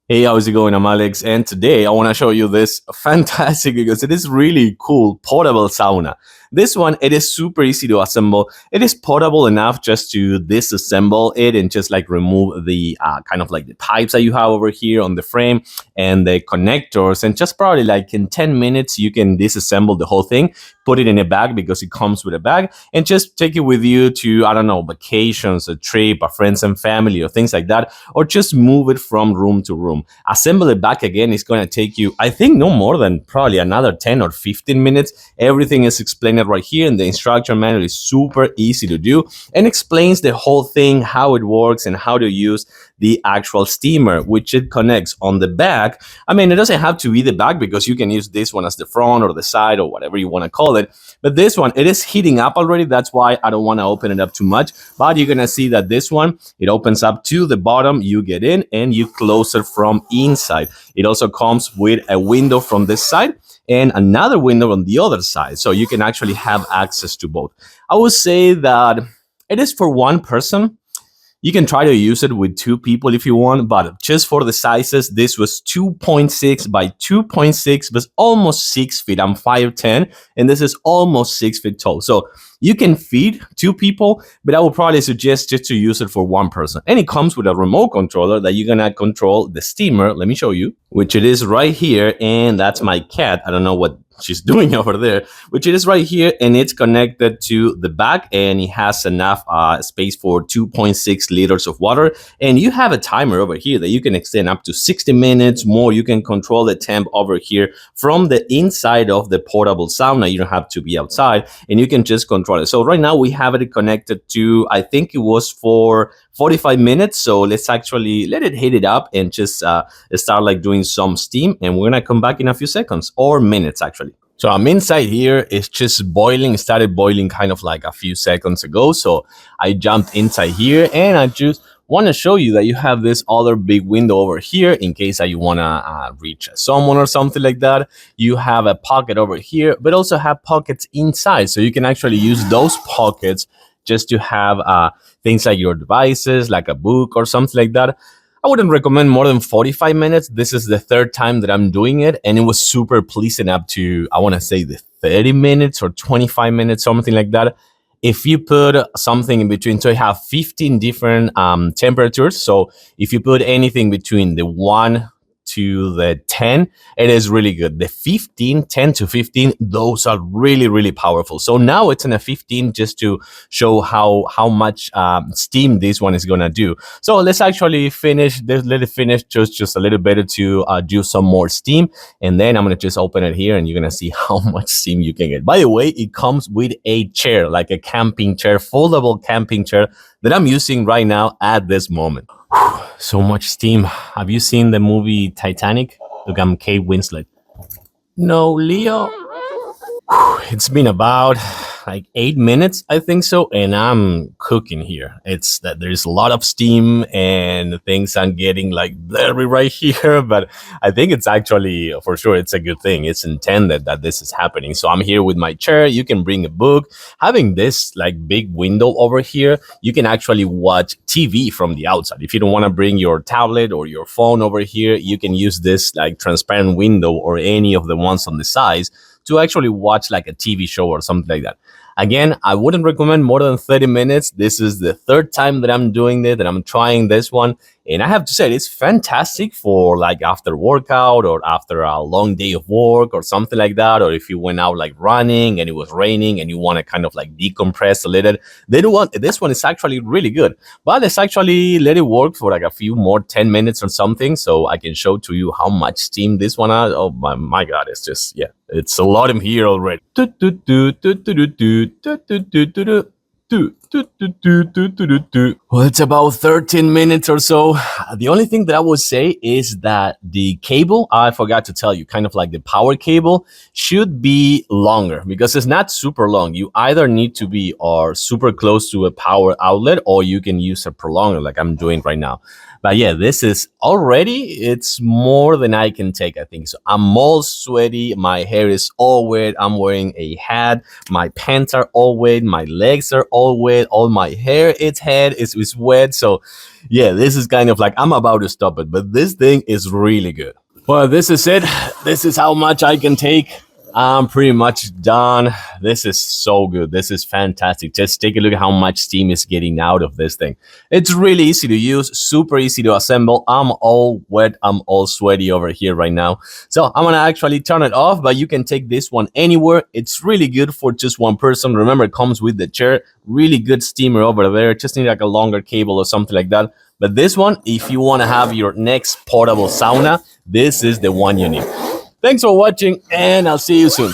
Hey, how's it going? I'm Alex, and today I want to show you this fantastic because it is really cool portable sauna. This one, it is super easy to assemble. It is portable enough just to disassemble it and just like remove the kind of like the pipes that you have over here on the frame and the connectors. And just probably like in 10 minutes, you can disassemble the whole thing, put it in a bag because it comes with a bag, and just take it with you to, I don't know, vacations, a trip, a friends and family, or things like that, or just move it from room to room. Assemble it back again is going to take you, I think, no more than probably another 10 or 15 minutes. Everything is explained right here, and the instruction manual is super easy to do and explains the whole thing, how it works, and how to use the actual steamer, which it connects on the back. I mean, it doesn't have to be the back because you can use this one as the front or the side or whatever you want to call it. But this one, it is heating up already. That's why I don't want to open it up too much. But you're going to see that this one, it opens up to the bottom. You get in and you close it from inside. It also comes with a window from this side and another window on the other side. So you can actually have access to both. I would say that it is for one person. You can try to use it with two people if you want, but just for the sizes, this was 2.6 by 2.6, but almost 6 feet. I'm 5'10", and this is almost 6 feet tall. So you can feed two people, but I would probably suggest just to use it for one person. And it comes with a remote controller that you're gonna control the steamer. Let me show you, which it is right here, and that's my cat. I don't know what she's doing over there, which it is right here, and it's connected to the back, and it has enough space for 2.6 liters of water. And you have a timer over here that you can extend up to 60 minutes more. You can control the temp over here from the inside of the portable sauna. You don't have to be outside, and you can just control it. So right now we have it connected to, I think it was for 45 minutes. So let's actually let it heat it up and just start like doing some steam, and we're gonna come back in a few seconds or minutes actually. So I'm inside here. It's just boiling. It started boiling kind of like a few seconds ago. So I jumped inside here, and I just want to show you that you have this other big window over here in case that you want to reach someone or something like that. You have a pocket over here, but also have pockets inside. So you can actually use those pockets just to have things like your devices, like a book or something like that. I wouldn't recommend more than 45 minutes. This is the third time that I'm doing it, and it was super pleasing up to, I want to say, the 30 minutes or 25 minutes, something like that. If you put something in between, so you have 15 different temperatures. So if you put anything between the 1 to the 10, it is really good. The 15, 10 to 15, those are really, really powerful. So now it's in a 15 just to show how much steam this one is gonna do. So let's actually finish this. Let it finish just a little bit to do some more steam, and then I'm gonna just open it here, and you're gonna see how much steam you can get. By the way, it comes with a chair, like a camping chair, foldable camping chair that I'm using right now at this moment. So much steam. Have you seen the movie Titanic? Look, I'm Kate Winslet. No, Leo. It's been about like 8 minutes, I think so, and I'm cooking here. It's that there's a lot of steam and things I'm getting like blurry right here, but I think it's actually for sure it's a good thing. It's intended that this is happening. So I'm here with my chair. You can bring a book. Having this like big window over here, you can actually watch TV from the outside. If you don't want to bring your tablet or your phone over here, you can use this like transparent window or any of the ones on the sides to actually watch like a TV show or something like that. Again, I wouldn't recommend more than 30 minutes. This is the third time that I'm doing it, that I'm trying this one. And I have to say, it's fantastic for like after workout or after a long day of work or something like that. Or if you went out like running and it was raining and you want to kind of like decompress a little, this one is actually really good. But let's actually let it work for like a few more 10 minutes or something so I can show to you how much steam this one has. Oh my God, it's just, yeah, it's a lot in here already. Well, it's about 13 minutes or so. The only thing that I would say is that the cable, I forgot to tell you, kind of like the power cable, should be longer because it's not super long. You either need to be or super close to a power outlet, or you can use a prolonger like I'm doing right now. But yeah, this is already, it's more than I can take, I think. So I'm all sweaty. My hair is all wet. I'm wearing a hat. My pants are all wet. My legs are all wet. wet. All my hair, its head is wet. So yeah, this is kind of like I'm about to stop it, but this thing is really good. Well, this is it. This is how much I can take. I'm pretty much done. This is so good. This is fantastic. Just take a look at how much steam is getting out of this thing. It's really easy to use, super easy to assemble. I'm all wet. I'm all sweaty over here right now. So I'm gonna actually turn it off, but you can take this one anywhere. It's really good for just one person. Remember, it comes with the chair. Really good steamer over there. Just need like a longer cable or something like that. But this one, if you want to have your next portable sauna, this is the one you need. Thanks for watching, and I'll see you soon.